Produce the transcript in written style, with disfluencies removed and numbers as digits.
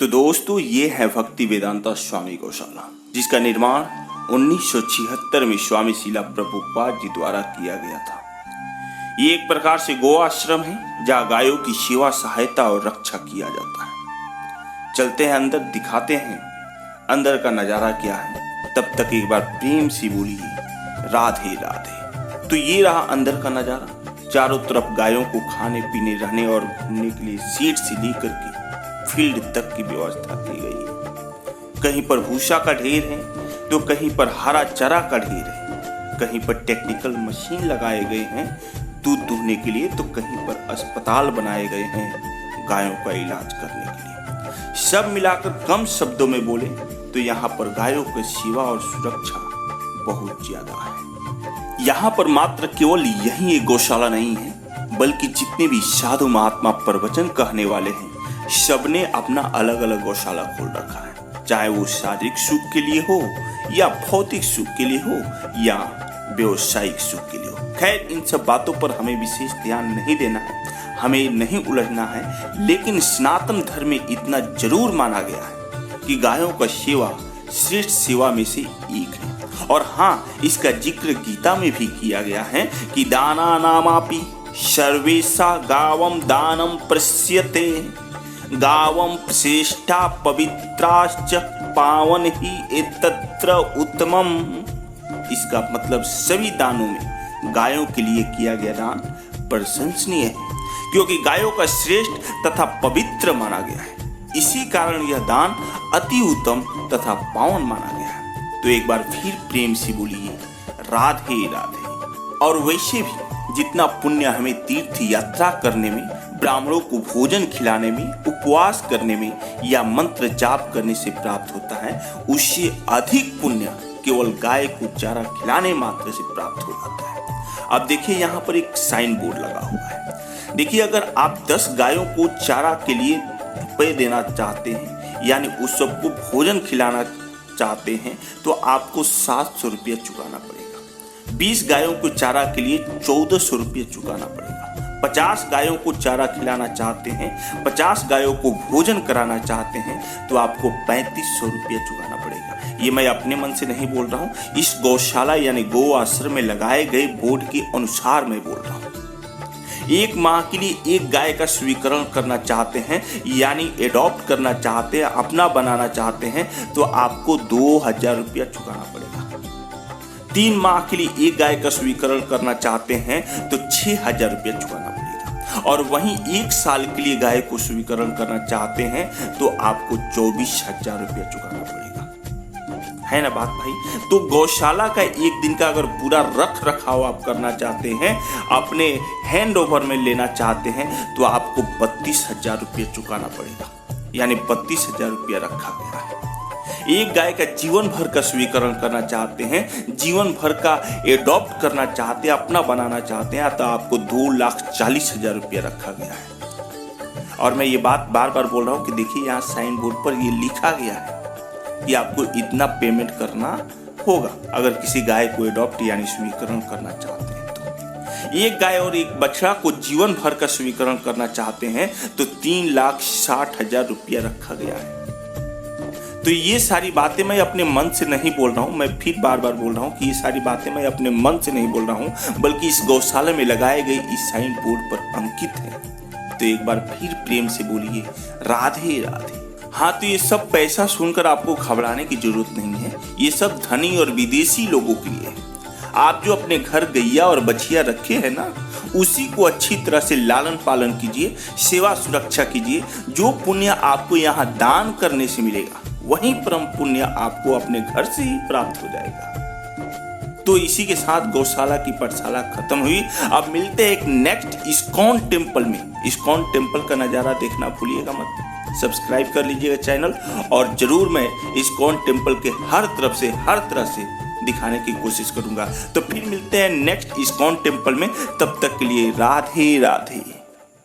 तो दोस्तों ये है भक्ति वेदांता स्वामी गौशाला, जिसका निर्माण 1976 में स्वामी शिला प्रभुपाद जी द्वारा किया गया था। ये एक प्रकार से गो आश्रम है जहाँ गायों की सेवा, सहायता और रक्षा किया जाता है। चलते हैं अंदर, दिखाते हैं अंदर का नजारा क्या है। तब तक एक बार प्रेम से बोलिए राधे राधे। तो ये रहा अंदर का नजारा। चारों तरफ गायों को खाने पीने, रहने और घूमने के लिए सीट से लेकर के फील्ड तक की व्यवस्था की गई है। कहीं पर भूसा का ढेर है तो कहीं पर हरा चारा का ढेर है। कहीं पर टेक्निकल मशीन लगाए गए हैं दूध दुहने के लिए, तो कहीं पर अस्पताल बनाए गए हैं गायों का इलाज करने के लिए। सब मिलाकर कम शब्दों में बोले तो यहाँ पर गायों की सेवा और सुरक्षा बहुत ज्यादा है। यहाँ पर मात्र केवल यही एक गौशाला नहीं है, बल्कि जितने भी साधु महात्मा प्रवचन कहने वाले हैं सबने अपना अलग अलग गौशाला खोल रखा है। चाहे वो शारीरिक सुख के लिए हो या भौतिक सुख के लिए हो या व्यवसायिक सुख के लिए हो। खैर, इन सब बातों पर हमें विशेष ध्यान नहीं देना है, हमें नहीं उलझना है। लेकिन सनातन धर्म में इतना जरूर माना गया है कि गायों का सेवा श्रेष्ठ सेवा में से एक है। और हाँ, इसका जिक्र गीता में भी किया गया है कि दाना नामापि सर्वेशा गावम दानम प्रस्यते, गावम श्रेष्ठा पवित्राश्च पावन ही एतत्र उत्तमम। इसका मतलब सभी दानों में गायों के लिए किया गया दान प्रशंसनीय है, क्योंकि गायों का श्रेष्ठ तथा पवित्र माना गया है। इसी कारण यह दान अति उत्तम तथा पावन माना गया है। तो एक बार फिर प्रेम से बोलिए राधे राधे। और वैसे भी जितना पुण्य हमें तीर्थ यात्रा करने में, ब्राह्मणों को भोजन खिलाने में, उपवास करने में या मंत्र जाप करने से प्राप्त होता है, उससे अधिक पुण्य केवल गाय को चारा खिलाने मात्र से प्राप्त हो जाता है। अब देखिए यहाँ पर एक साइन बोर्ड लगा हुआ है। देखिए, अगर आप 10 गायों को चारा के लिए रुपये देना चाहते हैं, यानी उस सबको भोजन खिलाना चाहते हैं, तो आपको 700 रुपये चुकाना पड़ेगा। 20 गायों को चारा के लिए 1400 रुपये चुकाना पड़ेगा। 50 गायों को चारा खिलाना चाहते हैं, 50 गायों को भोजन कराना चाहते हैं, तो आपको 3500 रुपये चुकाना पड़ेगा। ये मैं अपने मन से नहीं बोल रहा हूँ, इस गौशाला यानी गो आश्रम में लगाए गए बोर्ड के अनुसार मैं बोल रहा हूँ। एक माह के लिए एक गाय का स्वीकरण करना चाहते हैं, यानी एडॉप्ट करना चाहते हैं, अपना बनाना चाहते हैं, तो आपको 2000 रुपया चुकाना पड़ेगा। 3 माह के लिए एक गाय का स्वीकरण करना चाहते हैं तो 6000 रुपया चुकाना पड़ेगा। और वहीं 1 साल के लिए गाय को स्वीकरण करना चाहते हैं तो आपको 24000 रुपया चुकाना पड़ेगा। है ना बात भाई? तो गौशाला का एक दिन का अगर पूरा रख रखाव आप करना चाहते हैं, अपने हैंड ओवर में लेना चाहते हैं, तो आपको 32000 रुपये चुकाना पड़ेगा। यानी 32000 रुपया रखा गया है। एक गाय का जीवन भर का स्वीकरण करना चाहते हैं, जीवन भर का एडॉप्ट करना चाहते हैं, अपना बनाना चाहते हैं, तो आपको 2,40,000 रुपया रखा गया है। और मैं ये बात बार बार बोल रहा हूँ कि देखिए यहाँ साइन बोर्ड पर ये लिखा गया है कि आपको इतना पेमेंट करना होगा अगर किसी गाय को एडॉप्ट यानी स्वीकरण करना चाहते हैं। तो एक गाय और एक बछड़ा को जीवन भर का स्वीकरण करना चाहते हैं तो 3,60,000 रुपया रखा गया है। तो ये सारी बातें मैं अपने मन से नहीं बोल रहा हूँ, मैं फिर बार बार बोल रहा हूँ कि ये सारी बातें मैं अपने मन से नहीं बोल रहा हूँ, बल्कि इस गौशाला में लगाए गए इस साइन बोर्ड पर अंकित है। तो एक बार फिर प्रेम से बोलिए राधे राधे। हाँ, तो ये सब पैसा सुनकर आपको घबराने की जरूरत नहीं है। ये सब धनी और विदेशी लोगों के लिए है। आप जो अपने घर गैया और बछिया रखे हैं ना, उसी को अच्छी तरह से लालन पालन कीजिए, सेवा सुरक्षा कीजिए। जो पुण्य आपको यहाँ दान करने से मिलेगा, वही परम पुण्य आपको अपने घर से ही प्राप्त हो जाएगा। तो इसी के साथ गौशाला की पाठशाला खत्म हुई। अब मिलते हैं एक नेक्स्ट इस्कॉन टेम्पल में। इस्कॉन टेम्पल का नज़ारा देखना भूलिएगा मत। सब्सक्राइब कर लीजिएगा चैनल, और जरूर मैं इस्कॉन टेम्पल के हर तरह से दिखाने की कोशिश करूंगा। तो फिर मिलते हैं नेक्स्ट इस्कॉन टेम्पल में। तब तक के लिए राधे राधे।